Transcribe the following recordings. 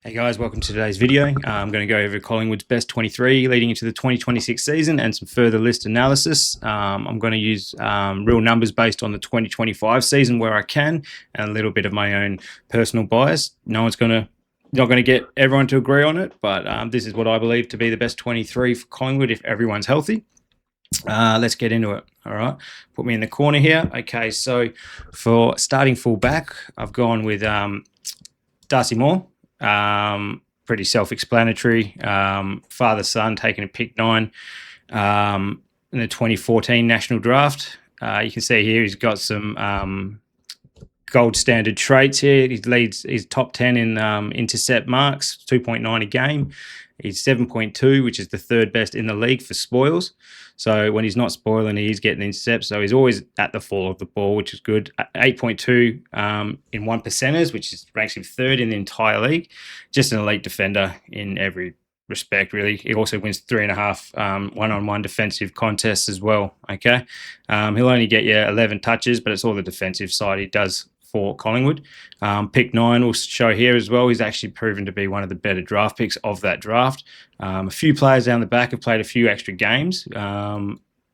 Hey guys, welcome to today's video. I'm going to go over Collingwood's best 23 leading into the 2026 season and some further list analysis. I'm going to use real numbers based on the 2025 season where I can, and a little bit of my own personal bias. Not going to get everyone to agree on it, but this is what I believe to be the best 23 for Collingwood if everyone's healthy. Let's get into it. All right, put me in the corner here. Okay, so for starting fullback, I've gone with Darcy Moore. Pretty self-explanatory. Father son taking a pick 9 in the 2014 national draft. You can see here he's got some gold standard traits here. He leads his top 10 in intercept marks, 2.9 a game. He's 7.2, which is the third best in the league for spoils. So when he's not spoiling, he's getting intercepts. So he's always at the fall of the ball, which is good. 8.2 in 1%ers, which ranks him third in the entire league. Just an elite defender in every respect, really. He also wins 3.5 one-on-one defensive contests as well. Okay, he'll only get you 11 touches, but it's all the defensive side he does for Collingwood. Pick 9 will show here as well. He's actually proven to be one of the better draft picks of that draft. A few players down the back have played a few extra games,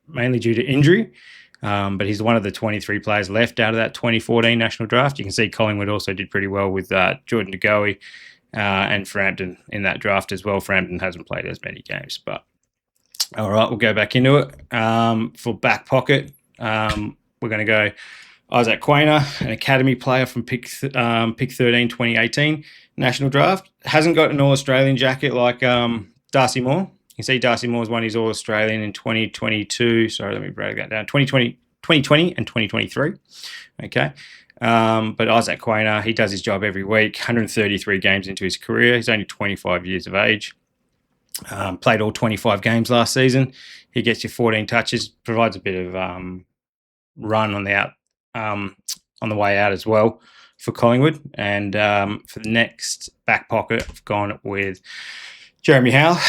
mainly due to injury. But he's one of the 23 players left out of that 2014 national draft. You can see Collingwood also did pretty well with Jordan De Goey and Frampton in that draft as well. Frampton hasn't played as many games, but all right, we'll go back into it. For back pocket, we're going to go Isaac Quainer, an academy player from pick 13, 2018 national draft. Hasn't got an All-Australian jacket like Darcy Moore. You can see Darcy Moore's won his All-Australian in 2022. Sorry, let me break that down. 2020 and 2023. Okay. But Isaac Quainer, he does his job every week. 133 games into his career. He's only 25 years of age. Played all 25 games last season. He gets you 14 touches, provides a bit of run on the way out as well for Collingwood. And for the next back pocket, I've gone with Jeremy Howe,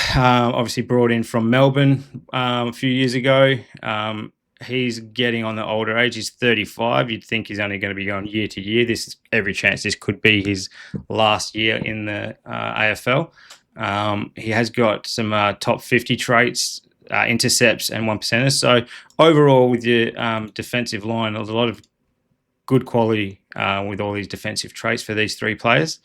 obviously brought in from Melbourne a few years ago. He's getting on the older age. He's 35. You'd think he's only going to be going year to year. This is every chance this could be his last year in the AFL. He has got some top 50 traits, intercepts and 1%ers. So overall, with your defensive line, there's a lot of good quality with all these defensive traits for these three players.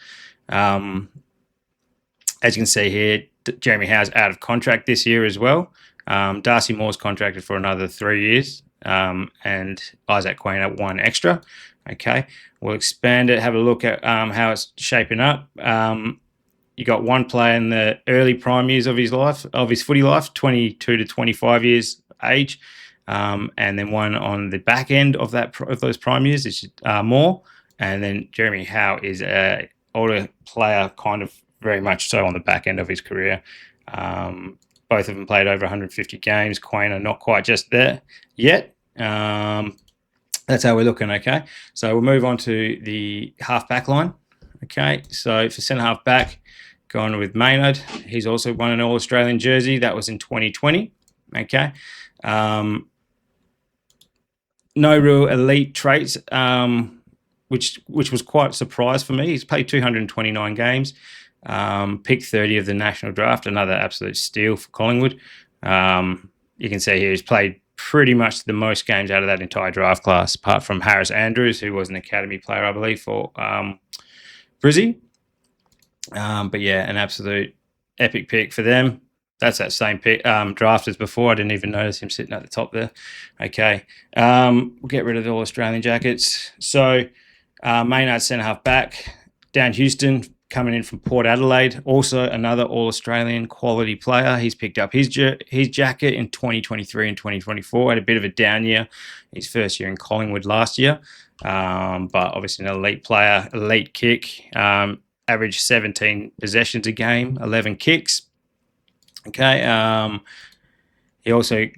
As you can see here, Jeremy Howe's out of contract this year as well. Darcy Moore's contracted for another 3 years, and Isaac Quainer 1 extra. Okay, we'll expand it, have a look at how it's shaping up. You got one player in the early prime years of his footy life, 22 to 25 years age, and then one on the back end of those prime years, it's Moore, and then Jeremy Howe is an older player, kind of very much so on the back end of his career. Both of them played over 150 games. Quainer not quite just there yet. That's how we're looking, okay? So we'll move on to the half-back line. Okay, so for centre-half back, gone with Maynard. He's also won an All-Australian jersey. That was in 2020, okay? No real elite traits, which was quite a surprise for me. He's played 229 games. Pick 30 of the national draft, another absolute steal for Collingwood. You can see here he's played pretty much the most games out of that entire draft class, apart from Harris Andrews, who was an academy player, I believe, for Brizzy. But yeah, an absolute epic pick for them. That's that same pick, draft as before. I didn't even notice him sitting at the top there. Okay, we'll get rid of the All-Australian jackets. So Maynard centre-half back. Dan Houston coming in from Port Adelaide, also another All-Australian quality player. He's picked up his jacket in 2023 and 2024. Had a bit of a down year, his first year in Collingwood last year, but obviously an elite player, elite kick, averaged 17 possessions a game, 11 kicks. Okay, he also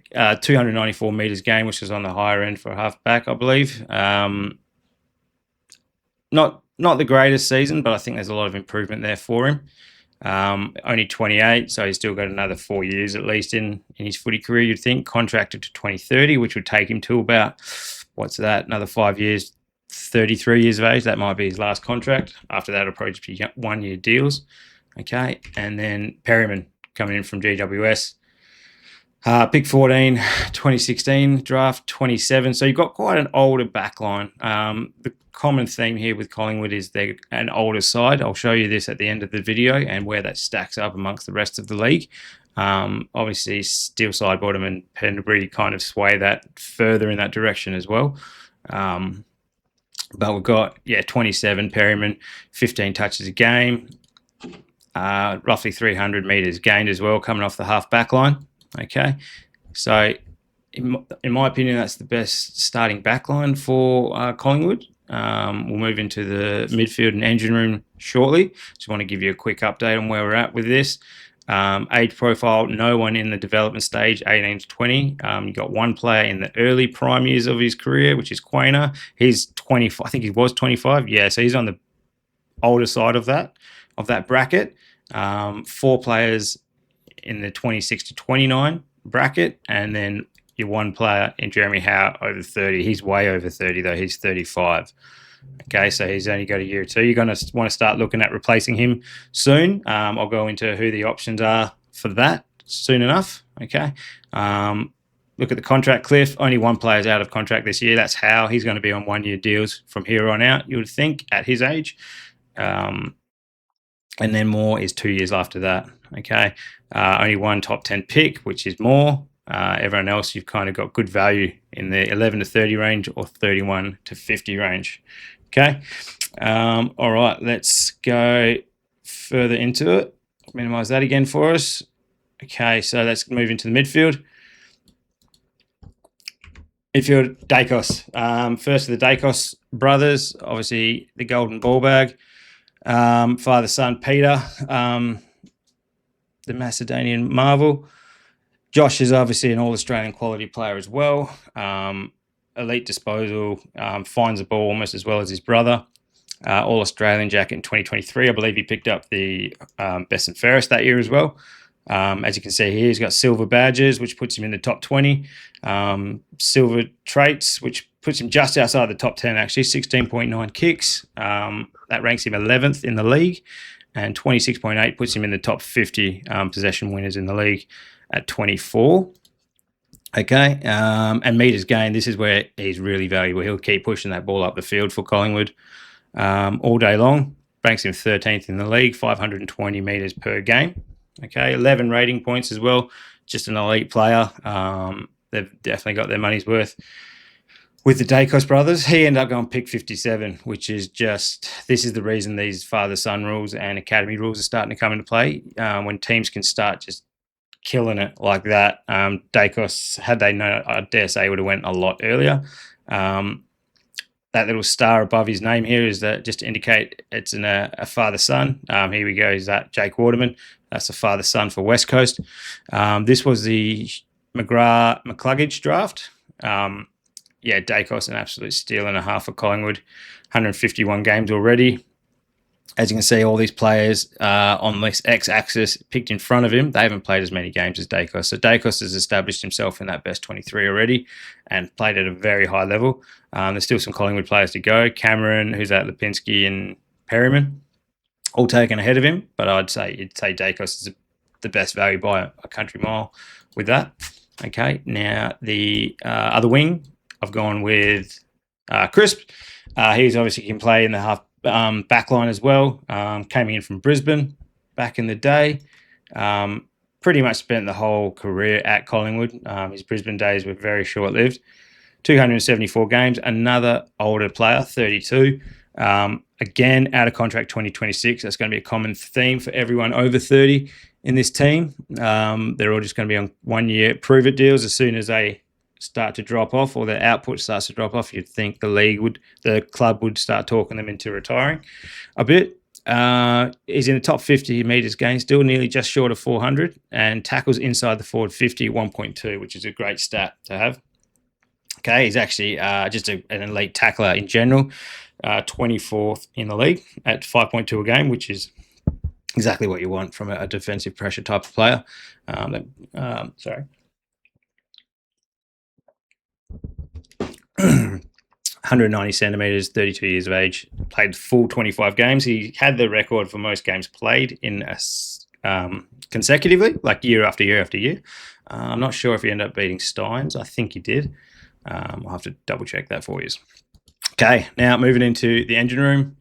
294 metres game, which was on the higher end for a half-back, I believe. Not the greatest season, but I think there's a lot of improvement there for him. Only 28, so he's still got another 4 years at least in his footy career, you'd think. Contracted to 2030, which would take him to about, another 5 years, 33 years of age. That might be his last contract. After that, it'll probably just be 1 year deals. Okay, and then Perryman coming in from GWS. Pick 14, 2016, draft 27. So you've got quite an older backline. The common theme here with Collingwood is they're an older side. I'll show you this at the end of the video and where that stacks up amongst the rest of the league. Obviously, Steele Sidebottom and Pendlebury kind of sway that further in that direction as well. But we've got, 27 Perryman, 15 touches a game, roughly 300 metres gained as well, coming off the half back line. Okay, so in my opinion, that's the best starting backline for Collingwood. We'll move into the midfield and engine room shortly. Just want to give you a quick update on where we're at with this. Age profile, no one in the development stage, 18 to 20. You've got one player in the early prime years of his career, which is Quainer. He's 25. I think he was 25. Yeah, so he's on the older side of that bracket. 4 players in the 26 to 29 bracket, and then your one player in Jeremy Howe over 30. He's way over 30 though. He's 35. Okay, so he's only got a year or two. You're going to want to start looking at replacing him soon. I'll go into who the options are for that soon enough. Okay. Look at the contract cliff. Only one player's out of contract this year. That's Howe. He's going to be on 1 year deals from here on out, you would think, at his age. And then Moore is 2 years after that. Okay. Only one top 10 pick, which is Moore. Everyone else, you've kind of got good value in the 11 to 30 range or 31 to 50 range. Okay. All right. Let's go further into it. Minimize that again for us. Okay. So let's move into the midfield. Midfield, Dacos. First of the Dacos brothers, obviously the golden ball bag. Father, son, Peter, the Macedonian marvel. Josh is obviously an all-Australian quality player as well. Elite disposal, finds the ball almost as well as his brother. All-Australian jacket in 2023. I believe he picked up the best and fairest that year as well. As you can see here, he's got silver badges, which puts him in the top 20. Silver traits, which puts him just outside the top 10, actually. 16.9 kicks. That ranks him 11th in the league. And 26.8 puts him in the top 50 possession winners in the league at 24. Okay. And metres gained, this is where he's really valuable. He'll keep pushing that ball up the field for Collingwood all day long. Ranks him 13th in the league, 520 metres per game. Okay, 11 rating points as well. Just an elite player. They've definitely got their money's worth with the Dacos brothers. He ended up going pick 57, which is just, this is the reason these father-son rules and academy rules are starting to come into play. When teams can start just killing it like that. Dacos, had they known, I dare say, would have went a lot earlier. That little star above his name here is that just to indicate it's a father-son. Here we go, is that Jake Waterman. That's the father-son for West Coast. This was the McCluggage draft. Dacos, an absolute steal and a half for Collingwood. 151 games already. As you can see, all these players on this X-axis picked in front of him, they haven't played as many games as Dacos. So Dacos has established himself in that best 23 already and played at a very high level. There's still some Collingwood players to go. Cameron, who's at Lipinski, and Perryman, all taken ahead of him. But you'd say Dacos is the best value by a country mile with that. Okay, now the other wing, I've gone with Crisp. He's obviously can play in the half backline as well. Came in from Brisbane back in the day. Pretty much spent the whole career at Collingwood. His Brisbane days were very short-lived. 274 games. Another older player, 32. Again, out of contract 2026. That's going to be a common theme for everyone over 30 in this team. They're all just going to be on 1 year prove-it deals. As soon as they start to drop off or their output starts to drop off, you'd think the club would start talking them into retiring a bit. He's in the top 50 metres gained, still nearly just short of 400, and tackles inside the forward 50, 1.2, which is a great stat to have. Okay, he's actually just an elite tackler in general, 24th in the league at 5.2 a game, which is exactly what you want from a defensive pressure type of player. 190 centimeters, 32 years of age, played full 25 games. He had the record for most games played in consecutively, like year after year after year. I'm not sure if he ended up beating Steins. I think he did. I'll have to double check that for you. Okay, now moving into the engine room.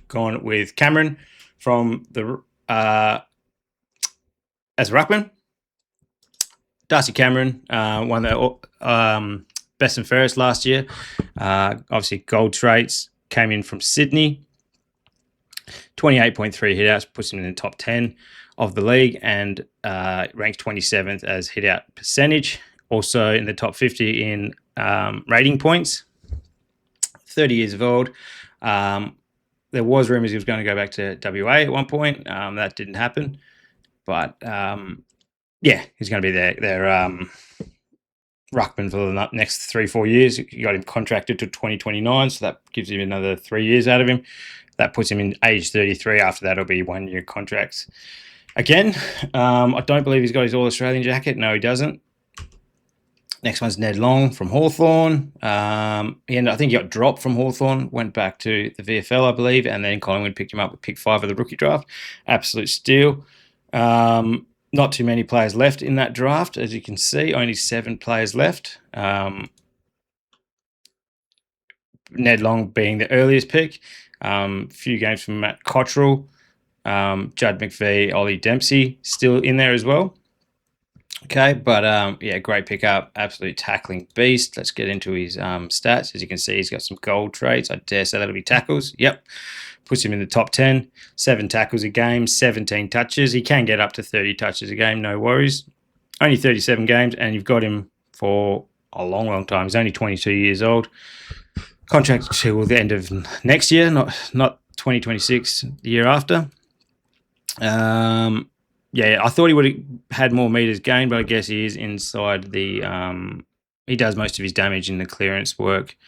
Gone with Cameron from the as Ruckman. Darcy Cameron won the best and fairest last year. Obviously, gold traits, came in from Sydney. 28.3 hitouts, puts him in the top 10 of the league, and ranked 27th as hitout percentage. Also in the top 50 in rating points. 30 years of old. There was rumours he was going to go back to WA at one point. That didn't happen. But, yeah, he's going to be their ruckman for the next 3-4 years. You got him contracted to 2029, so that gives him another 3 years out of him. That puts him in age 33. After that, it'll be 1 year contracts. Again, I don't believe he's got his All-Australian jacket. No, he doesn't. Next one's Ned Long from Hawthorn. I think he got dropped from Hawthorn, went back to the VFL, I believe, and then Collingwood picked him up with pick 5 of the rookie draft. Absolute steal. Not too many players left in that draft, as you can see. Only 7 players left. Ned Long being the earliest pick. Few games from Matt Cottrell, Judd McVie, Ollie Dempsey still in there as well. Okay, but yeah, great pickup, absolute tackling beast. Let's get into his stats. As you can see, he's got some gold traits. I dare say that'll be tackles. Yep, puts him in the top 10. 7 tackles a game, 17 touches. He can get up to 30 touches a game, no worries. Only 37 games, and you've got him for a long, long time. He's only 22 years old. Contract till the end of next year, not 2026, the year after. Yeah, I thought he would have had more meters gained, but I guess he is inside the. He does most of his damage in the clearance work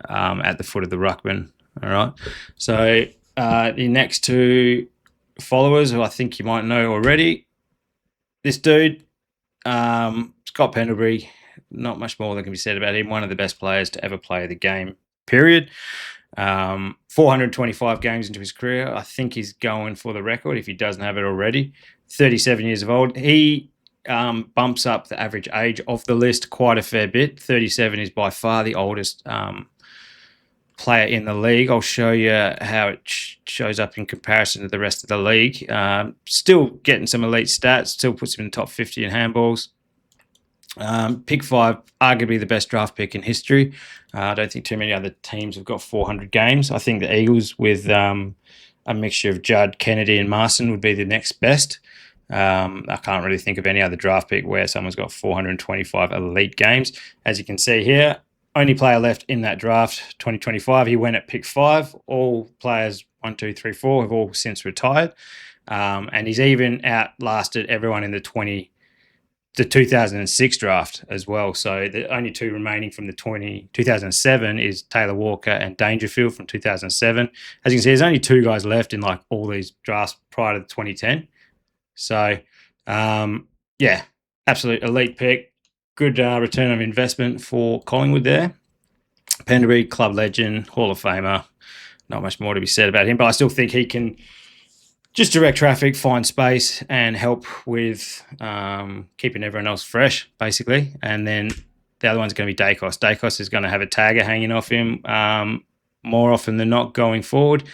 at the foot of the ruckman. All right. So the next 2 followers, who I think you might know already, this dude, Scott Pendlebury. Not much more that can be said about him. One of the best players to ever play the game. Period. 425 games into his career. I think he's going for the record if he doesn't have it already. 37 years of old. He bumps up the average age of the list quite a fair bit. 37 is by far the oldest player in the league. I'll show you how it shows up in comparison to the rest of the league. Still getting some elite stats. Still puts him in the top 50 in handballs. Pick 5, arguably the best draft pick in history. I don't think too many other teams have got 400 games. I think the Eagles with a mixture of Judd, Kennedy and Marston would be the next best. I can't really think of any other draft pick where someone's got 425 elite games. As you can see here, only player left in that draft, 2025. He went at pick 5. All players 1, 2, 3, 4 have all since retired. And he's even outlasted everyone in the 2006 draft as well. So the only 2 remaining from the 2007 is Taylor Walker and Dangerfield from 2007. As you can see, there's only 2 guys left in like all these drafts prior to 2010. So, yeah, absolute elite pick. Good return of investment for Collingwood there. Pendlebury, club legend, Hall of Famer. Not much more to be said about him, but I still think he can just direct traffic, find space, and help with keeping everyone else fresh, basically. And then the other one's going to be Dacos. Dacos is going to have a tagger hanging off him more often than not going forward.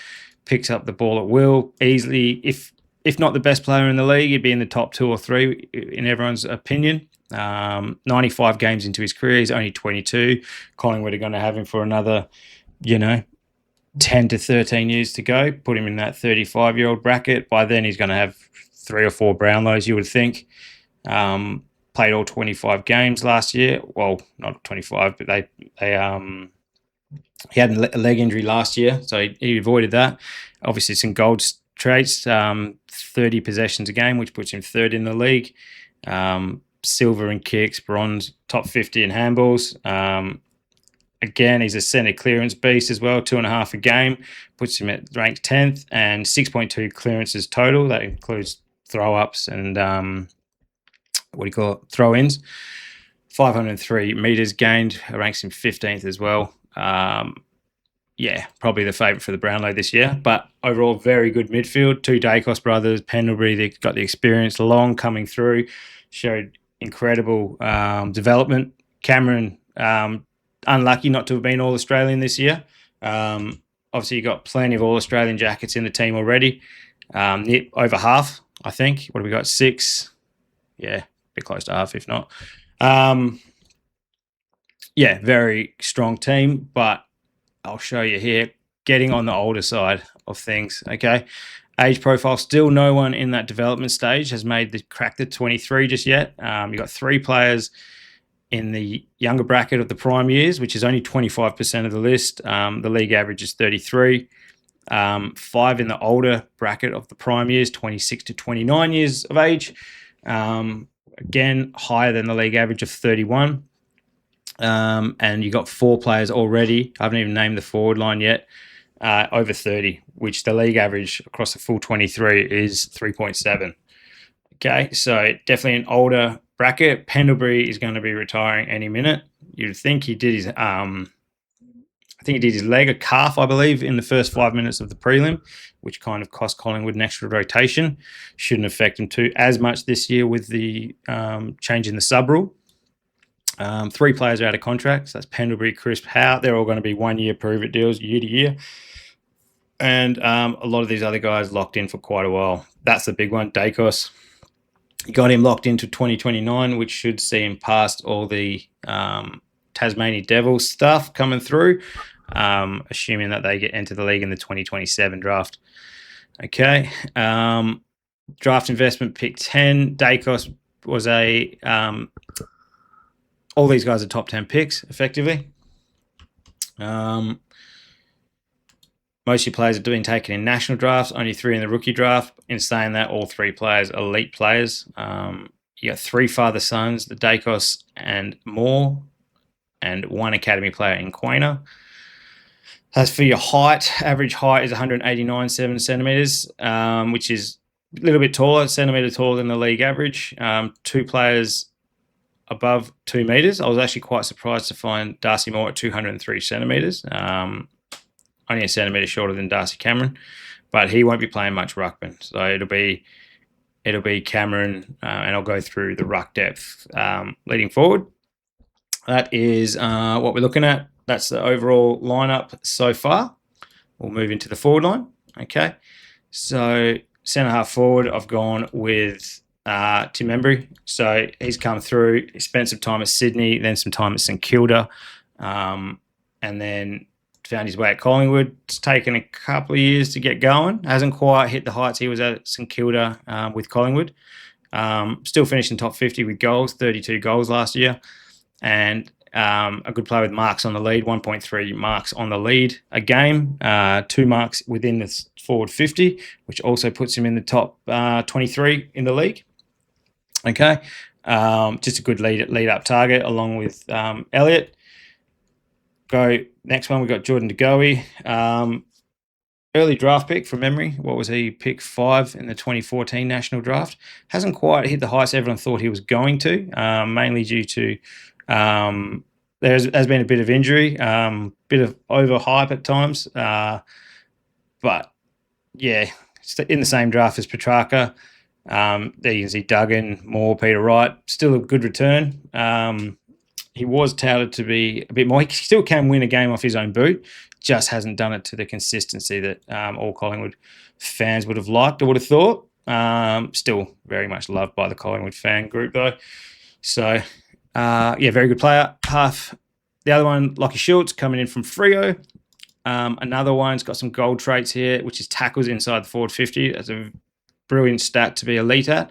Picks up the ball at will easily. If not the best player in the league, he'd be in the top 2 or 3 in everyone's opinion. 95 games into his career. He's only 22. Collingwood are going to have him for another, 10 to 13 years to go. Put him in that 35-year-old bracket. By then, he's going to have 3 or 4 Brownlows, you would think. Played all 25 games last year. Well, not 25, but he had a leg injury last year, so he avoided that. Obviously, some gold traits, 30 possessions a game, which puts him 3rd in the league. Silver in kicks, bronze, top 50 in handballs. Again, he's a centre clearance beast as well, 2.5 a game, puts him at ranked 10th, and 6.2 clearances total. That includes throw-ups and throw-ins. 503 metres gained, ranks him 15th as well. yeah, probably the favourite for the Brownlow this year. But overall, very good midfield. 2 Dacos brothers, Pendlebury, they've got the experience, Long coming through, showed incredible development. Cameron, unlucky not to have been All-Australian this year. Obviously, you've got plenty of All-Australian jackets in the team already. Over half, I think. What have we got? 6? Yeah, a bit close to half, if not. Yeah, very strong team, but I'll show you here, getting on the older side of things, okay? Age profile, still no one in that development stage has cracked the 23 just yet. You've got 3 players in the younger bracket of the prime years, which is only 25% of the list. The league average is 33. 5 in the older bracket of the prime years, 26 to 29 years of age. Again, higher than the league average of 31. And you got 4 players already. I haven't even named the forward line yet. Over 30, which the league average across the full 23 is 3.7. Okay, so definitely an older bracket. Pendlebury is going to be retiring any minute. You'd think he did his leg, a calf, I believe, in the first 5 minutes of the prelim, which kind of cost Collingwood an extra rotation. Shouldn't affect him too as much this year with the change in the sub rule. 3 players are out of contract. So that's Pendlebury, Crisp, Howe. They're all going to be 1-year prove-it deals, year to year. And a lot of these other guys locked in for quite a while. That's the big one. Dacos, you got him locked into 2029, which should see him past all the Tasmania Devils stuff coming through, assuming that they enter the league in the 2027 draft. Okay. Draft investment pick 10. Dacos was a... all these guys are top 10 picks, effectively. Most of your players are being taken in national drafts, only 3 in the rookie draft. In saying that, all 3 players are elite players. You got 3 father sons, the Dacos and Moore, and 1 academy player in Quainer. As for your height, average height is 189.7 centimetres, which is a little bit taller, centimetre taller than the league average. 2 players above 2 metres. I was actually quite surprised to find Darcy Moore at 203 centimetres. Only a centimetre shorter than Darcy Cameron, but he won't be playing much ruckman. So it'll be Cameron, and I'll go through the ruck depth leading forward. That is what we're looking at. That's the overall lineup so far. We'll move into the forward line. Okay, so centre half forward, I've gone with Tim Embry. So he's come through. He spent some time at Sydney, then some time at St Kilda, and then found his way at Collingwood. It's taken a couple of years to get going. Hasn't quite hit the heights he was at St Kilda with Collingwood. Still finishing top 50 with goals, 32 goals last year. And a good player with marks on the lead, 1.3 marks on the lead a game, 2 marks within the forward 50, which also puts him in the top 23 in the league. Okay. Just a good lead-up target along with Elliott. Go next one. We've got Jordan De Goey. Early draft pick from memory. What was he? Pick 5 in the 2014 national draft. Hasn't quite hit the heights everyone thought he was going to, mainly due to there has been a bit of injury, bit of overhype at times. But yeah, in the same draft as Petrarca. There you can see Duggan, Moore, Peter Wright. Still a good return. He was touted to be a bit more. He still can win a game off his own boot, just hasn't done it to the consistency that all Collingwood fans would have liked or would have thought. Still very much loved by the Collingwood fan group, though. So, yeah, very good player. Half. The other one, Lockie Schultz, coming in from Freo. Another one's got some gold traits here, which is tackles inside the forward 50. That's a brilliant stat to be elite at.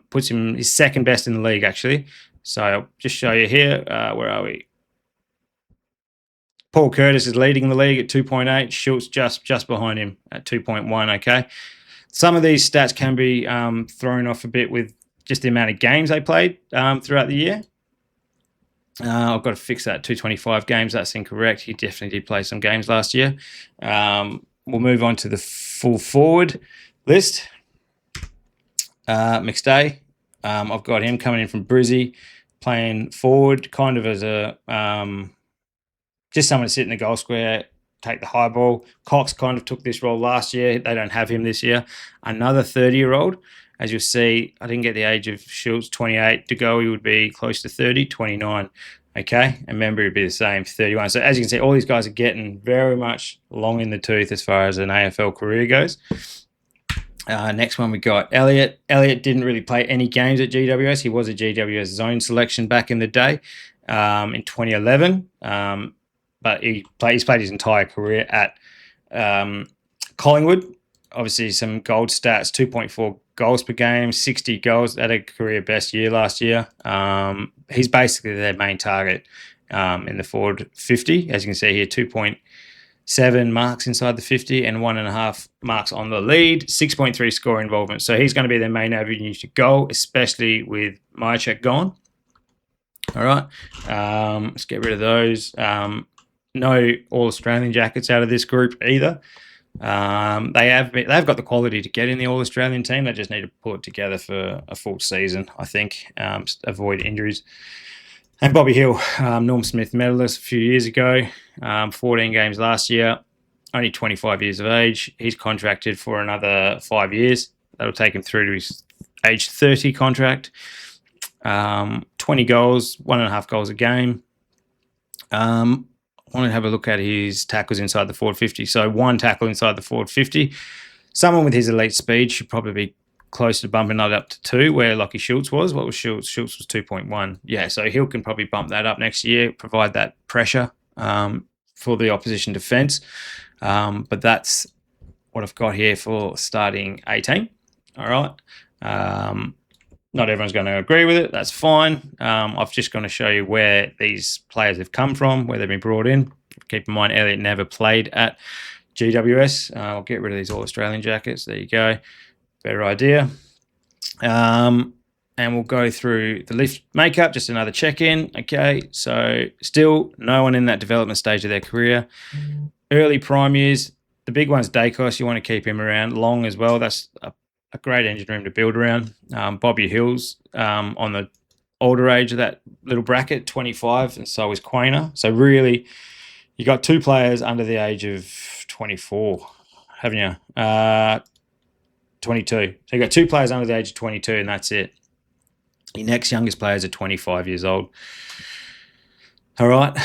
Puts him his second best in the league, actually. So I'll just show you here. Where are we? Paul Curtis is leading the league at 2.8. Schultz just behind him at 2.1. Okay. Some of these stats can be thrown off a bit with just the amount of games they played throughout the year. I've got to fix that. 225 games. That's incorrect. He definitely did play some games last year. We'll move on to the full forward list. McStay. I've got him coming in from Brizzy, playing forward, kind of as a just someone to sit in the goal square, take the high ball. Cox kind of took this role last year. They don't have him this year. Another 30-year-old. As you'll see, I didn't get the age of Schultz, 28. To go, he would be close to 30, 29. Okay, and Member would be the same, 31. So as you can see, all these guys are getting very much long in the tooth as far as an AFL career goes. Next one we got Elliott. Elliott didn't really play any games at GWS. He was a GWS zone selection back in the day in 2011. But he's played his entire career at Collingwood. Obviously, some gold stats, 2.4 goals per game, 60 goals at a career best year last year. He's basically their main target in the forward 50. As you can see here, 2.7 marks inside the 50 and 1.5 marks on the lead, 6.3 score involvement. So he's going to be their main avenue to goal, especially with Mychek gone. All right, let's get rid of those. No All-Australian jackets out of this group either. They've got the quality to get in the All-Australian team. They just need to pull it together for a full season, I think, avoid injuries. And Bobby Hill, Norm Smith medalist a few years ago, 14 games last year, only 25 years of age. He's contracted for another 5 years. That'll take him through to his age 30 contract. 20 goals, 1.5 goals a game. I want to have a look at his tackles inside the forward 50. So 1 tackle inside the forward 50. Someone with his elite speed should probably be close to bumping that up to 2, where Lockie Schultz was. What was Schultz? Schultz was 2.1. Yeah, so Hill can probably bump that up next year, provide that pressure for the opposition defence. But that's what I've got here for starting 18. All right. Not everyone's going to agree with it. That's fine. I've just going to show you where these players have come from, where they've been brought in. Keep in mind, Elliott never played at GWS. I'll get rid of these All-Australian jackets. There you go. Better idea. And we'll go through the lift makeup, just another check-in. Okay, so still no one in that development stage of their career. Early prime years, the big one's Dacos. You want to keep him around long as well. That's a great engine room to build around. Bobby Hill's on the older age of that little bracket, 25, and so is Quainer. So really, you got 2 players under the age of 24, haven't you? 22. So you got 2 players under the age of 22, and that's it. Your next youngest players are 25 years old. All right.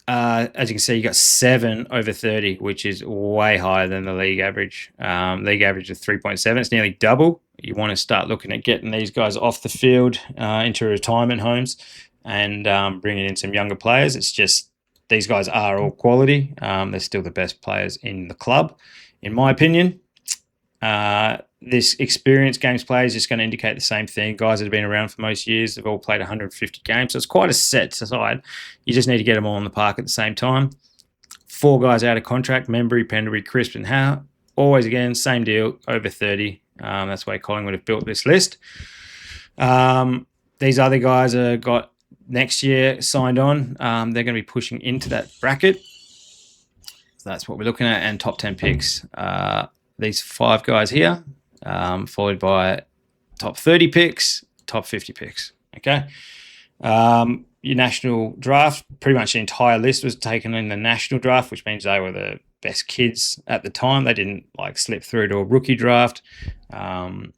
As you can see, you got 7 over 30, which is way higher than the league average. League average is 3.7. It's nearly double. You want to start looking at getting these guys off the field into retirement homes and bringing in some younger players. It's just these guys are all quality. They're still the best players in the club, in my opinion. This experienced games played is just going to indicate the same thing. Guys that have been around for most years have all played 150 games, so it's quite a set side. You just need to get them all in the park at the same time. 4 guys out of contract: Membry, Penderbury, Crisp and Howe. Always, again, same deal, over 30. That's why Collingwood have built this list. These other guys have got next year signed on. They're going to be pushing into that bracket. So that's what we're looking at, and top 10 picks. These 5 guys here, followed by top 30 picks, top 50 picks. Okay. Your national draft, pretty much the entire list was taken in the national draft, which means they were the best kids at the time. They didn't slip through to a rookie draft. There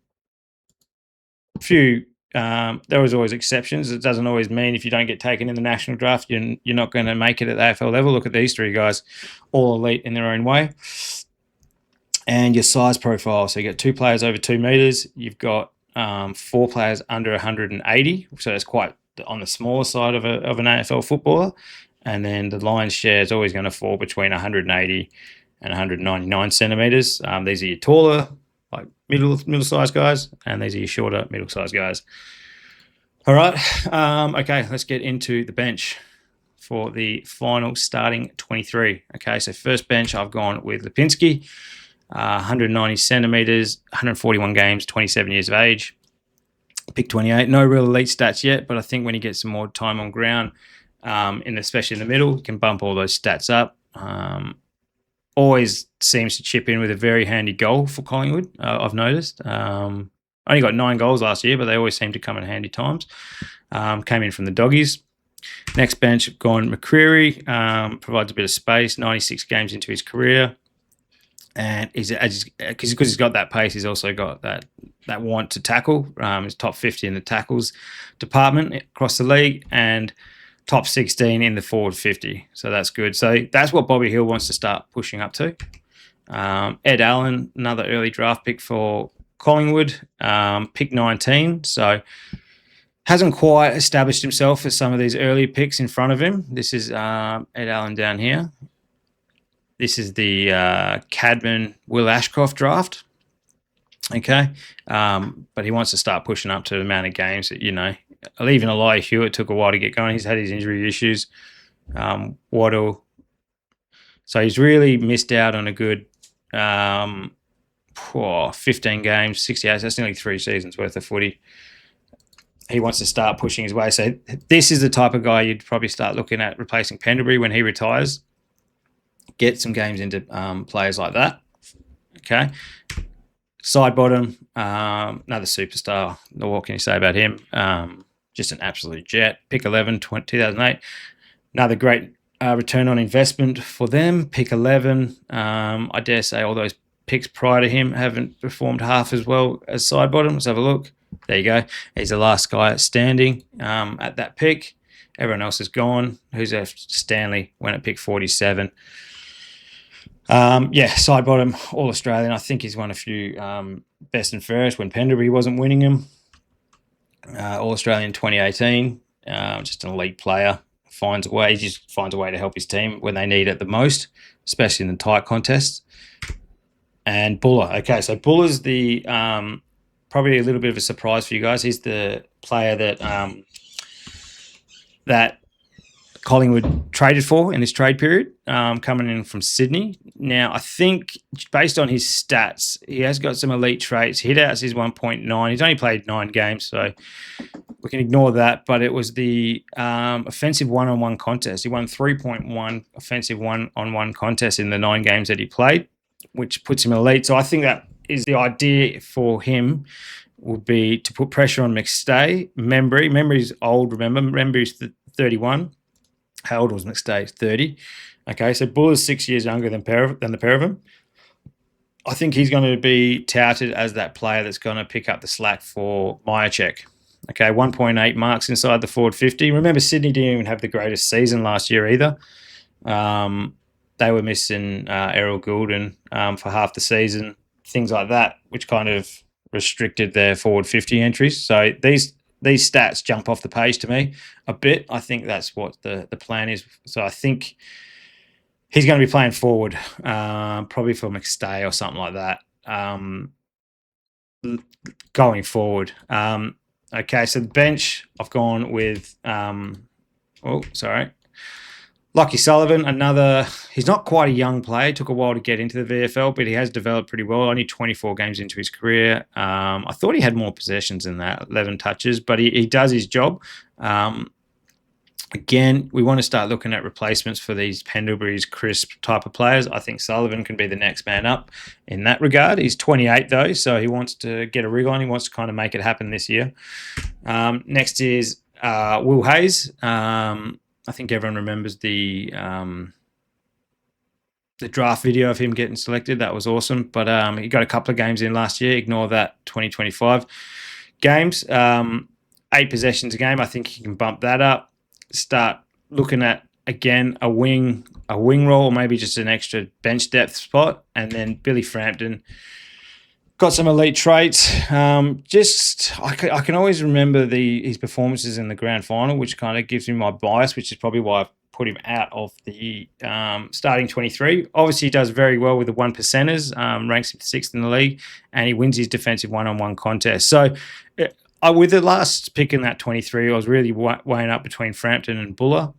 was always exceptions. It doesn't always mean if you don't get taken in the national draft, you're not going to make it at the AFL level. Look at these 3 guys, all elite in their own way. And your size profile. So you get 2 players over 2 meters. You've got 4 players under 180. So that's quite on the smaller side of an AFL footballer. And then the lion's share is always going to fall between 180 and 199 centimeters. These are your taller, middle-sized guys, and these are your shorter, middle-sized guys. All right. Okay, let's get into the bench for the final starting 23. Okay, so first bench, I've gone with Lipinski. 190 centimeters, 141 games, 27 years of age. Pick 28. No real elite stats yet, but I think when he gets some more time on ground, especially in the middle, he can bump all those stats up. Always seems to chip in with a very handy goal for Collingwood, I've noticed. Only got 9 goals last year, but they always seem to come in handy times. Came in from the Doggies. Next bench, I've gone McCreary, provides a bit of space, 96 games into his career. And because he's got that pace, he's also got that want to tackle. He's top 50 in the tackles department across the league and top 16 in the forward 50. So that's good. So that's what Bobby Hill wants to start pushing up to. Ed Allen, another early draft pick for Collingwood, pick 19. So hasn't quite established himself as some of these early picks in front of him. This is Ed Allen down here. This is the Cadman Will Ashcroft draft. Okay. But he wants to start pushing up to the amount of games that, even Elijah Hewitt took a while to get going. He's had his injury issues. Waddle. So he's really missed out on a good 15 games, 68. That's nearly 3 seasons worth of footy. He wants to start pushing his way. So this is the type of guy you'd probably start looking at replacing Pendlebury when he retires. Get some games into players like that. Okay. Side bottom, another superstar. What can you say about him? Just an absolute jet. Pick 11, 2008. Another great return on investment for them. Pick 11. I dare say all those picks prior to him haven't performed half as well as side bottom. Let's have a look. There you go. He's the last guy standing at that pick. Everyone else is gone. Who's left? Stanley went at pick 47. Side bottom, all Australian. I think he's won a few best and fairest when Pendlebury wasn't winning them. All Australian 2018. Just an elite player. Finds a way. He just finds a way to help his team when they need it the most, especially in the tight contests. And Buller. Okay, so Buller's the probably a little bit of a surprise for you guys. He's the player that Collingwood traded for in this trade period, coming in from Sydney. Now, I think based on his stats, he has got some elite traits. Hit outs is 1.9. He's only played 9 games, so we can ignore that. But it was the offensive one-on-one contest. He won 3.1 offensive one-on-one contests in the 9 games that he played, which puts him elite. So I think that is the idea for him would be to put pressure on McStay. Membry's old, remember? Membry's 31. How old was McStay? 30. Okay, so Buller's 6 years younger than the pair of them. I think he's going to be touted as that player that's going to pick up the slack for Myercheck. Okay, 1.8 marks inside the forward 50. Remember, Sydney didn't even have the greatest season last year either. They were missing Errol Goulden for half the season, things like that, which kind of restricted their forward 50 entries. So these stats jump off the page to me a bit. I think that's what the plan is. So I think he's going to be playing forward, probably for McStay or something like that, going forward. Okay, so the bench, I've gone with, Lockie Sullivan, he's not quite a young player. Took a while to get into the VFL, but he has developed pretty well. Only 24 games into his career. I thought he had more possessions than that, 11 touches, but he does his job. Again, we want to start looking at replacements for these Pendlebury's crisp type of players. I think Sullivan can be the next man up in that regard. He's 28 though, so he wants to get a rig on. He wants to kind of make it happen this year. Next is Will Hayes. I think everyone remembers the draft video of him getting selected. That was awesome. But he got a couple of games in last year. Ignore that 2025 games. 8 possessions a game. I think he can bump that up. Start looking at, again, a wing role, or maybe just an extra bench depth spot. And then Billy Frampton got some elite traits. I can always remember his performances in the grand final, which kind of gives me my bias, which is probably why I've put him out of the starting 23. Obviously, he does very well with the 1%ers, ranks him 6th in the league, and he wins his defensive one-on-one contest. So with the last pick in that 23, I was really weighing up between Frampton and Buller.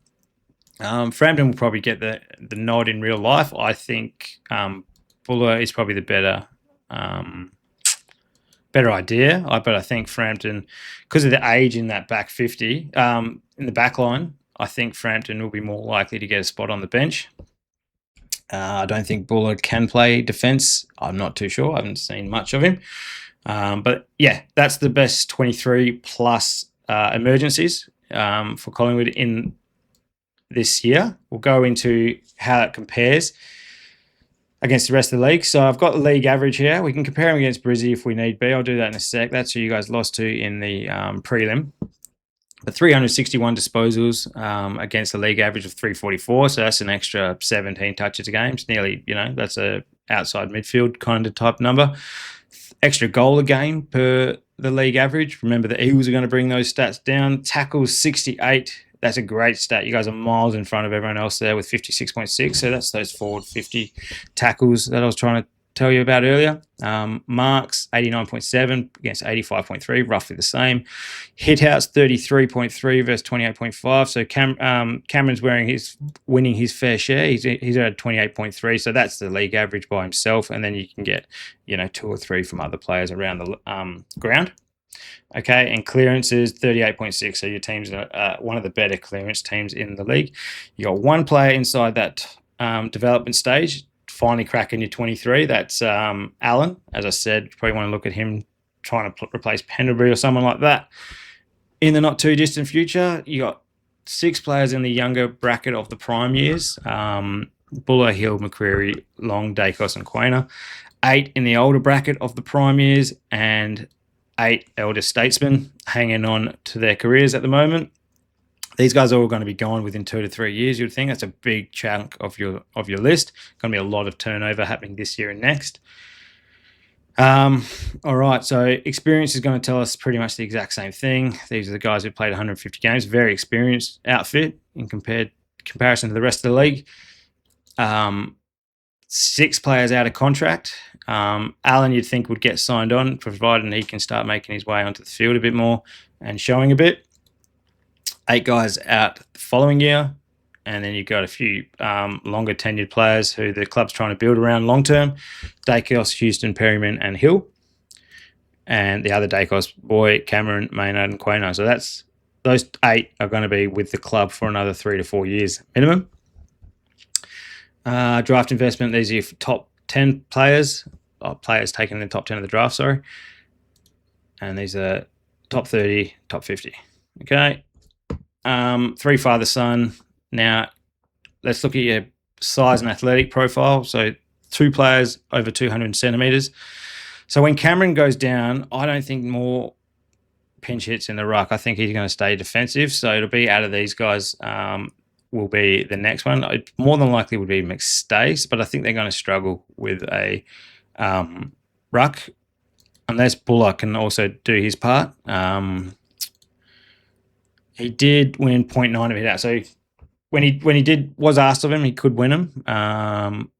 Frampton will probably get the nod in real life. I think Buller is probably the better idea. But I think Frampton, because of the age in that back 50, in the back line, I think Frampton will be more likely to get a spot on the bench. I don't think Buller can play defence. I'm not too sure. I haven't seen much of him. But yeah, that's the best 23 plus emergencies. for Collingwood in this year. We'll go into how it compares against the rest of the league. So I've got the league average here. We can compare them against Brizzy if we need be. I'll do that in a sec. That's who you guys lost to in the prelim. But 361 disposals against the league average of 344. So that's an extra 17 touches a game. It's nearly, that's a outside midfield kind of type number. Extra goal a game per the league average. Remember, the Eagles are going to bring those stats down. Tackles 68. That's a great stat. You guys are miles in front of everyone else there with 56.6. So that's those forward 50 tackles that I was trying to tell you about earlier. Marks 89.7 against 85.3, roughly the same. Hitouts 33.3 versus 28.5. So Cameron's winning his fair share. He's at 28.3. So that's the league average by himself, and then you can get 2 or 3 from other players around the ground. Okay, and clearances 38.6. So your team's one of the better clearance teams in the league. You got one player inside that development stage, finally cracking your 23. That's Alan. As I said, you probably want to look at him trying to replace Pendlebury or someone like that. In the not too distant future, you got 6 players in the younger bracket of the prime years. Buller, Hill, McCreary, Long, Dacos and Quainer. 8 in the older bracket of the prime years, and 8 elder statesmen hanging on to their careers at the moment. These guys are all going to be gone within 2 to 3 years, you'd think. That's a big chunk of your list. Going to be a lot of turnover happening this year and next. All right, so experience is going to tell us pretty much the exact same thing. These are the guys who played 150 games. Very experienced outfit in comparison to the rest of the league. 6 players out of contract. Alan, you'd think, would get signed on, provided he can start making his way onto the field a bit more and showing a bit. 8 guys out the following year, and then you've got a few longer tenured players who the club's trying to build around long term. Dacos, Houston, Perryman and Hill. And the other Dacos boy, Cameron, Maynard and Quaino. So those 8 are going to be with the club for another 3 to 4 years minimum. Draft investment, these are your top 10 players, players taken in the top 10 of the draft, sorry. And these are top 30, top 50. Okay. 3 father-son. Now, let's look at your size and athletic profile. So 2 players over 200 centimetres. So when Cameron goes down, I don't think more pinch hits in the ruck. I think he's going to stay defensive. So it'll be out of these guys will be the next one. It more than likely would be McStace, but I think they're going to struggle with a ruck unless Buller can also do his part. He did win 0.9 of it out. So when he was asked of him, he could win them.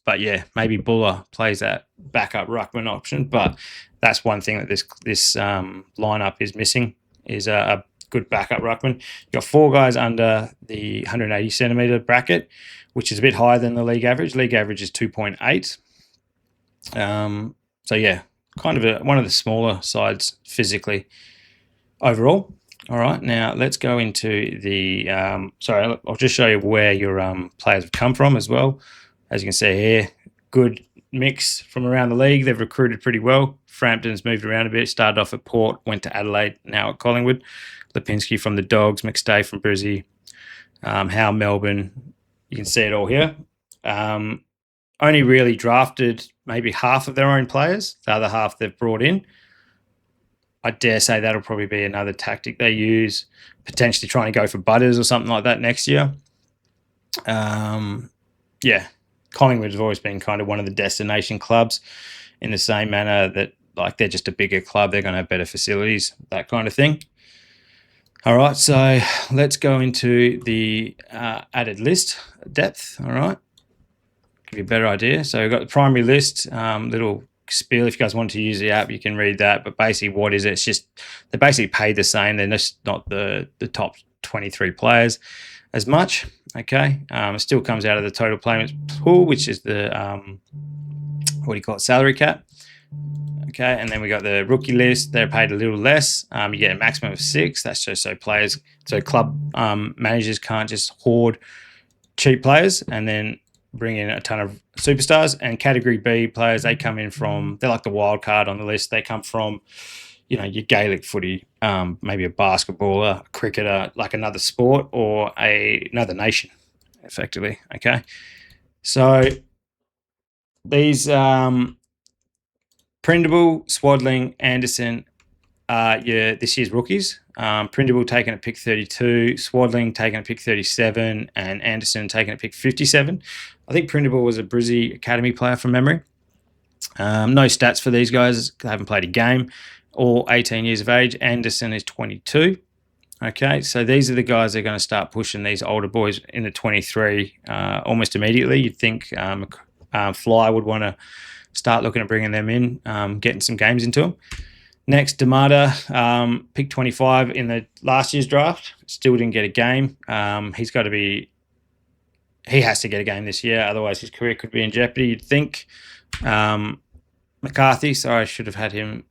But yeah, maybe Buller plays that backup ruckman option. But that's one thing that this lineup is missing is a good backup ruckman. You've got 4 guys under the 180 centimetre bracket, which is a bit higher than the league average. League average is 2.8. So yeah, kind of one of the smaller sides physically overall. All right, now let's go into the I'll just show you where your players have come from as well. As you can see here, good mix from around the league. They've recruited pretty well. Frampton's moved around a bit, started off at Port, went to Adelaide, now at Collingwood. Lipinski from the Dogs, McStay from Brizzy, Howe, Melbourne. You can see it all here. Only really drafted maybe half of their own players. The other half they've brought in. I dare say that'll probably be another tactic they use, potentially trying to go for Butters or something like that next year. Yeah, Collingwood has always been kind of one of the destination clubs in the same manner that they're just a bigger club. They're going to have better facilities, that kind of thing. All right, so let's go into the added list depth. All right, give you a better idea. So we've got the primary list, little spiel. If you guys want to use the app, you can read that. But basically, what is it? It's just they're basically paid the same. They're just not the top 23 players as much. Okay, it still comes out of the total payments pool, which is the salary cap. Okay, and then we got the rookie list. They're paid a little less. You get a maximum of 6. That's just so club managers can't just hoard cheap players and then bring in a ton of superstars. And category B players, they're like the wild card on the list. They come from, your Gaelic footy maybe a basketballer, a cricketer, like another sport or another nation, effectively. Okay, so these Prindable, Swadling, Anderson this year's rookies. Prindable taken at pick 32, Swadling taken at pick 37, and Anderson taken at pick 57. I think Prindable was a Brizzy Academy player from memory. No stats for these guys. They haven't played a game. All 18 years of age. Anderson is 22. Okay, so these are the guys that are going to start pushing these older boys in the 23 almost immediately. You'd think Fly would want to start looking at bringing them in, getting some games into them. Next, Damata, pick 25 in the last year's draft. Still didn't get a game. He has to get a game this year, otherwise his career could be in jeopardy, you'd think. McCarthy, sorry, I should have had him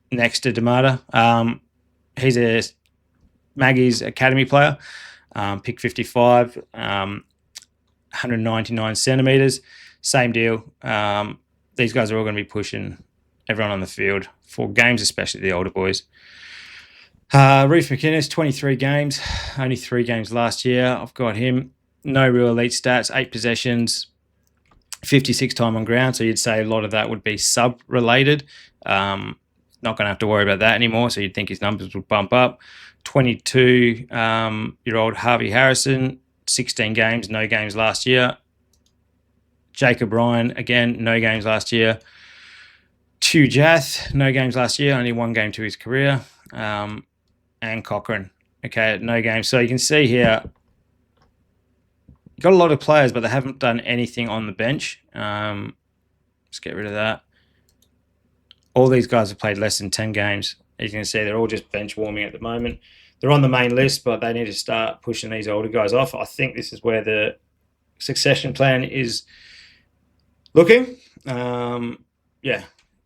next to Damata. He's a Magpies Academy player, pick 55, 199 centimetres. Same deal. These guys are all going to be pushing everyone on the field for games, especially the older boys. Reef McInnes, 23 games, only 3 games last year. I've got him. No real elite stats, 8 possessions, 56 time on ground. So you'd say a lot of that would be sub-related. Not going to have to worry about that anymore. So you'd think his numbers would bump up. 22-year-old Harvey Harrison, 16 games, no games last year. Jacob Ryan, again, no games last year. Chew Jath, no games last year, only 1 game to his career. And Cochrane, okay, no games. So you can see here, got a lot of players, but they haven't done anything on the bench. Let's get rid of that. All these guys have played less than 10 games. As you can see, they're all just bench warming at the moment. They're on the main list, but they need to start pushing these older guys off. I think this is where the succession plan is looking.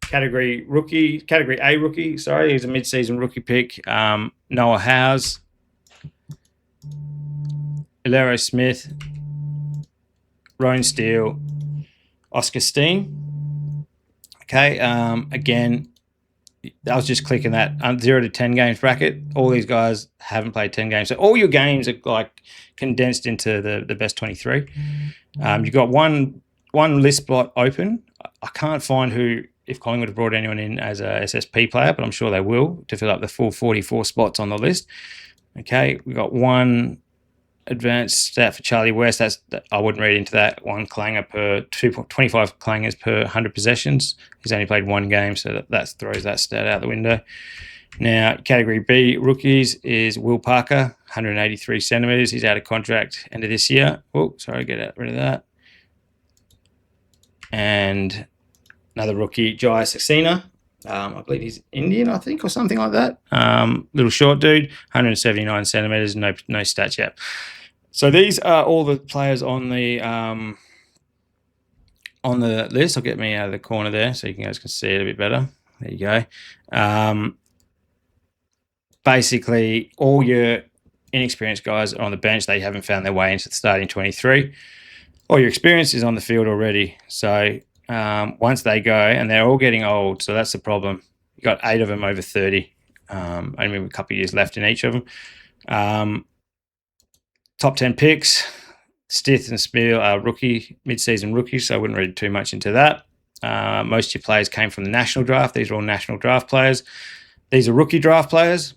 Category A rookie, sorry. He's a mid-season rookie pick. Noah Howes, Ilero Smith, Rowan Steele, Oscar Steen. Okay, again, I was just clicking that 0 to 10 games bracket. All these guys haven't played 10 games. So all your games are like condensed into the best 23. You've got one list spot open. I can't find if Collingwood have brought anyone in as a SSP player, but I'm sure they will to fill up the full 44 spots on the list. Okay, we've got one advanced stat for Charlie West. I wouldn't read into that. 1 clanger per 25 clangers per 100 possessions. He's only played 1 game, so that throws that stat out the window. Now, category B rookies is Will Parker, 183 centimetres. He's out of contract end of this year. Oh, sorry, get rid of that. And another rookie, Jai Saxena. I believe he's Indian, I think, or something like that. Little short dude, 179 centimetres, no stats yet. So these are all the players on the list. I'll get me out of the corner there so you guys can see it a bit better. There you go. Basically, all your inexperienced guys are on the bench. They haven't found their way into the starting 23. All your experience is on the field already. So once they go, and they're all getting old, so that's the problem. You got 8 of them over 30. Only a couple of years left in each of them. Top 10 picks. Stith and Smeal are mid-season rookies, so I wouldn't read too much into that. Most of your players came from the national draft. These are all national draft players. These are rookie draft players.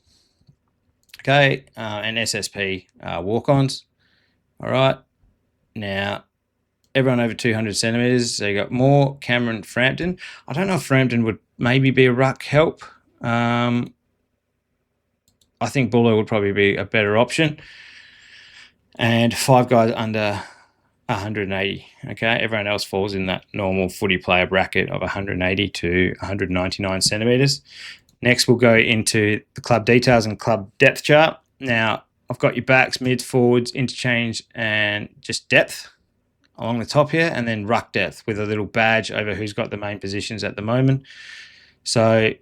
Okay, and SSP walk-ons. All right. Now, everyone over 200 centimetres. So you got Moore, Cameron, Frampton. I don't know if Frampton would maybe be a ruck help. I think Buller would probably be a better option. And 5 guys under 180. Okay, everyone else falls in that normal footy player bracket of 180 to 199 centimetres. Next, we'll go into the club details and club depth chart. Now, I've got your backs, mids, forwards, interchange, and just depth along the top here, and then ruck depth with a little badge over who's got the main positions at the moment. So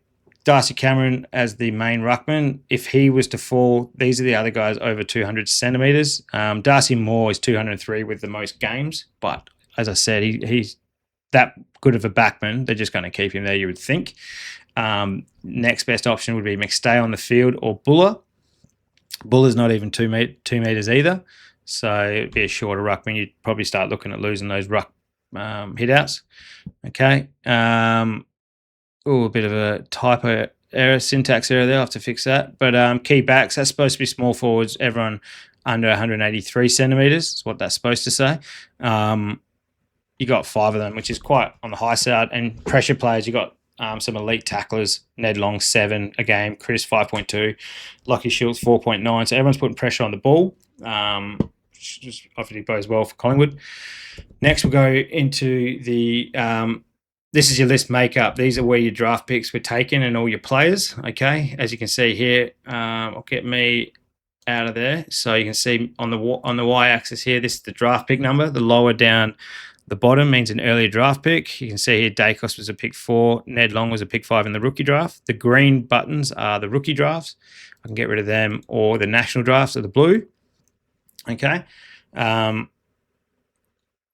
Darcy Cameron as the main ruckman. If he was to fall, these are the other guys over 200 centimetres. Darcy Moore is 203 with the most games, but as I said, he's that good of a backman. They're just going to keep him there, you would think. Next best option would be McStay on the field or Buller. Buller's not even 2 meters either, so it'd be a shorter ruckman. You'd probably start looking at losing those ruck hit-outs. Okay. A bit of a typo error, syntax error there. I'll have to fix that. But key backs, that's supposed to be small forwards, everyone under 183 centimetres is what that's supposed to say. You got 5 of them, which is quite on the high side. And pressure players, you got some elite tacklers. Ned Long 7 a game, Chris 5.2, Lockie Schultz 4.9. So everyone's putting pressure on the ball. Just obviously bodes well for Collingwood. Next, we'll go into the this is your list makeup. These are where your draft picks were taken and all your players. Okay, as you can see here, I'll get me out of there. So you can see on the y-axis here, this is the draft pick number. The lower down the bottom means an earlier draft pick. You can see here Dacos was a pick 4. Ned Long was a pick 5 in the rookie draft. The green buttons are the rookie drafts. I can get rid of them, or the national drafts are the blue. Okay.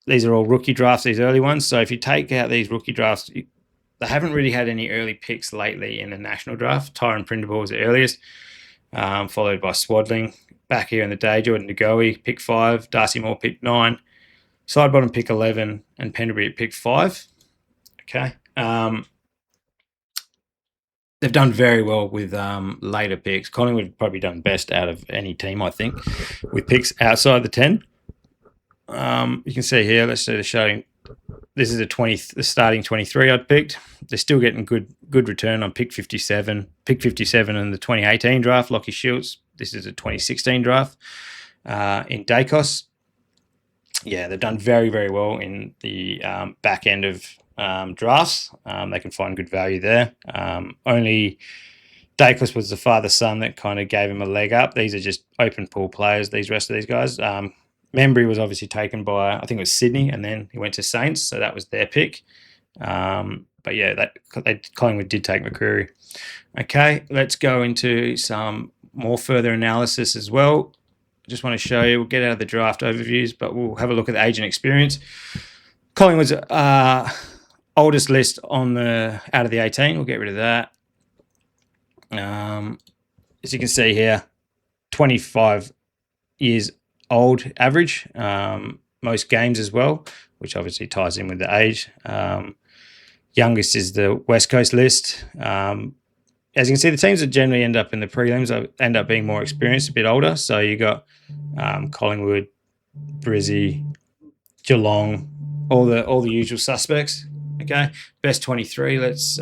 These are all rookie drafts, these early ones. So if you take out these rookie drafts, they haven't really had any early picks lately in the national draft. Tyron Prindable was the earliest, followed by Swadling. Back here in the day, Jordan Ngoe, pick 5. Darcy Moore, pick 9. Sidebottom, pick 11. And Penderbury at pick 5. Okay. They've done very well with later picks. Collingwood have probably done best out of any team, I think, with picks outside the 10. You can see here, let's do the showing. This is the starting 23 I'd picked. They're still getting good return on pick 57. Pick 57 in the 2018 draft, Lockie Schultz. This is a 2016 draft. In Dacos, yeah, they've done very, very well in the back end of drafts. They can find good value there. Only Dacos was the father-son that kind of gave him a leg up. These are just open pool players, these rest of these guys. Membry was obviously taken by, I think it was Sydney, and then he went to Saints, so that was their pick. But yeah, Collingwood did take McCreary. Okay, let's go into some more further analysis as well. Just want to show you, we'll get out of the draft overviews, but we'll have a look at the agent experience. Collingwood's oldest list out of the 18. We'll get rid of that. As you can see here, 25 years old average, most games as well, which obviously ties in with the age. Youngest is the West Coast list. As you can see, the teams that generally end up in the prelims end up being more experienced, a bit older. So you got Collingwood, Brizzy, Geelong, all the usual suspects. Okay, best 23. Let's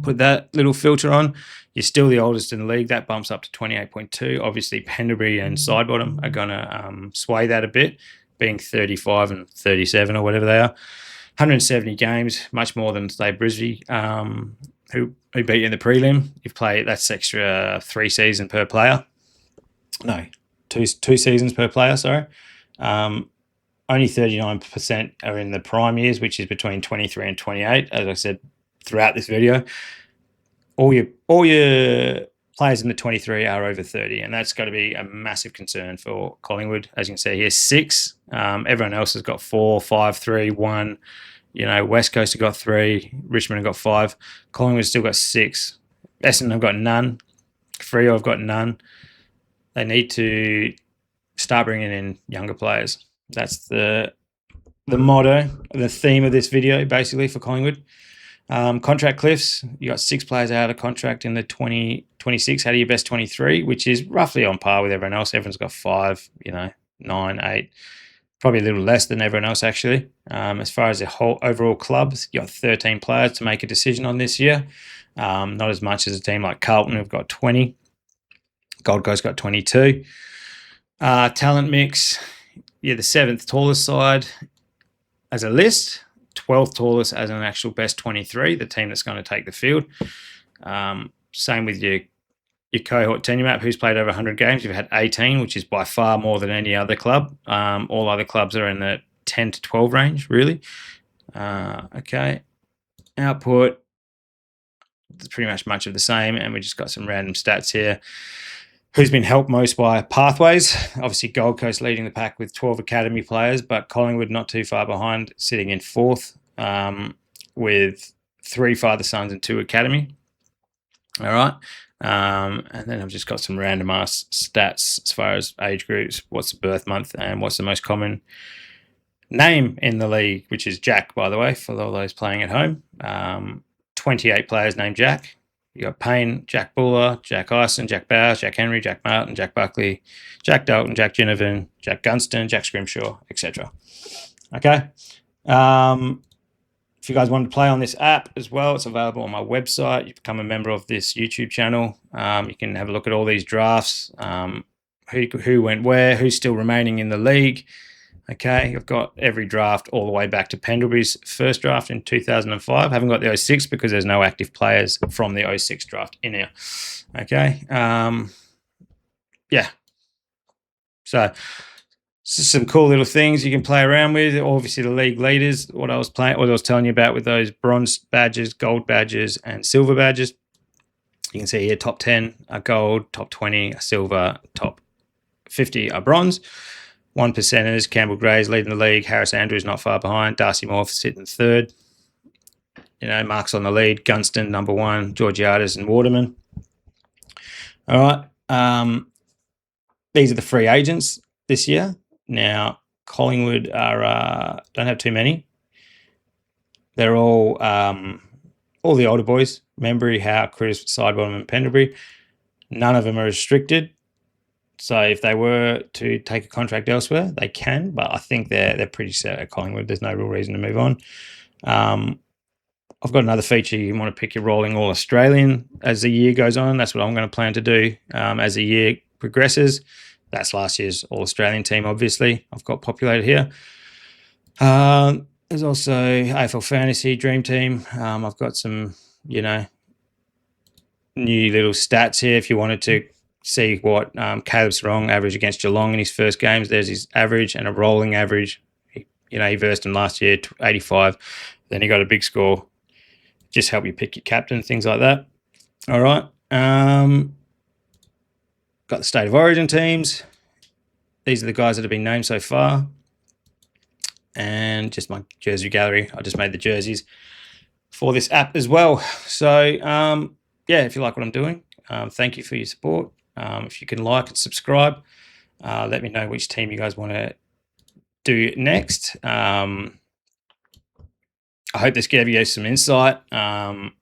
put that little filter on. You're still the oldest in the league. That bumps up to 28.2. Obviously, Penderbury and Sidebottom are going to sway that a bit, being 35 and 37 or whatever they are. 170 games, much more than, say, Brisbane, who beat you in the prelim. You've played, that's extra 3 seasons per player. No, two seasons per player, sorry. Only 39% are in the prime years, which is between 23 and 28, as I said throughout this video. All your players in the 23 are over 30, and that's got to be a massive concern for Collingwood. As you can see here, 6. Everyone else has got 4, 5, 3, 1. You know, West Coast have got 3. Richmond have got 5. Collingwood still got 6. Essendon have got none. Freo have got none. They need to start bringing in younger players. That's the motto, the theme of this video, basically, for Collingwood. Contract cliffs, you got 6 players out of contract in the 2026 out of your best 23, which is roughly on par with everyone else. Everyone's got 5, 9, 8, probably a little less than everyone else, actually. As far as the whole overall clubs, you got 13 players to make a decision on this year. Not as much as a team like Carlton, who've got 20. Gold Coast got 22. Talent mix, you're the 7th tallest side as a list. 12th tallest as an actual best 23, the team that's going to take the field. Same with your cohort tenure map, who's played over 100 games. You've had 18, which is by far more than any other club. All other clubs are in the 10 to 12 range, really. Okay. Output, it's pretty much of the same, and we just got some random stats here. Who's been helped most by pathways? Obviously, Gold Coast leading the pack with 12 academy players, but Collingwood not too far behind, sitting in 4th with 3 father sons and 2 academy. All right. And then I've just got some random ass stats as far as age groups, what's the birth month, and what's the most common name in the league, which is Jack, by the way, for all those playing at home. 28 players named Jack. You got Payne, Jack Buller, Jack Ison, Jack Bowers, Jack Henry, Jack Martin, Jack Buckley, Jack Dalton, Jack Ginnivan, Jack Gunston, Jack Scrimshaw, etc. Okay. If you guys want to play on this app as well, it's available on my website. You become a member of this YouTube channel. You can have a look at all these drafts, who went where, who's still remaining in the league. Okay, I've got every draft all the way back to Pendlebury's first draft in 2005. I haven't got the 06 because there's no active players from the 06 draft in here. Okay, yeah. So some cool little things you can play around with. Obviously, the league leaders. What I was telling you about with those bronze badges, gold badges, and silver badges. You can see here: top 10 are gold, top 20 are silver, top 50 are bronze. 1%ers: Campbell Gray's leading the league. Harris Andrews not far behind. Darcy Moore sitting third. You know, Mark's on the lead. Gunston number 1. Georgiades and Waterman. All right. These are the free agents this year. Now, Collingwood are don't have too many. They're all the older boys: Membry, Howe, Chris, Sidebottom, and Pendlebury. None of them are restricted. So if they were to take a contract elsewhere, they can. But I think they're pretty set at Collingwood. There's no real reason to move on. I've got another feature. You want to pick your rolling all Australian as the year goes on. That's what I'm going to plan to do as the year progresses. That's last year's All-Australian team, obviously. I've got populated here. There's also AFL Fantasy Dream Team. I've got some, new little stats here if you wanted to see what Caleb Sarong averaged against Geelong in his first games. There's his average and a rolling average. He versed him last year, 85. Then he got a big score. Just help you pick your captain, things like that. All right. Got the State of Origin teams. These are the guys that have been named so far. And just my jersey gallery. I just made the jerseys for this app as well. So, if you like what I'm doing, thank you for your support. If you can like and subscribe, let me know which team you guys want to do next. I hope this gave you some insight and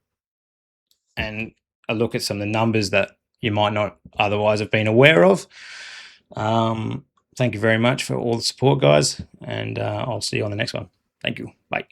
a look at some of the numbers that you might not otherwise have been aware of. Thank you very much for all the support, guys, and I'll see you on the next one. Thank you. Bye.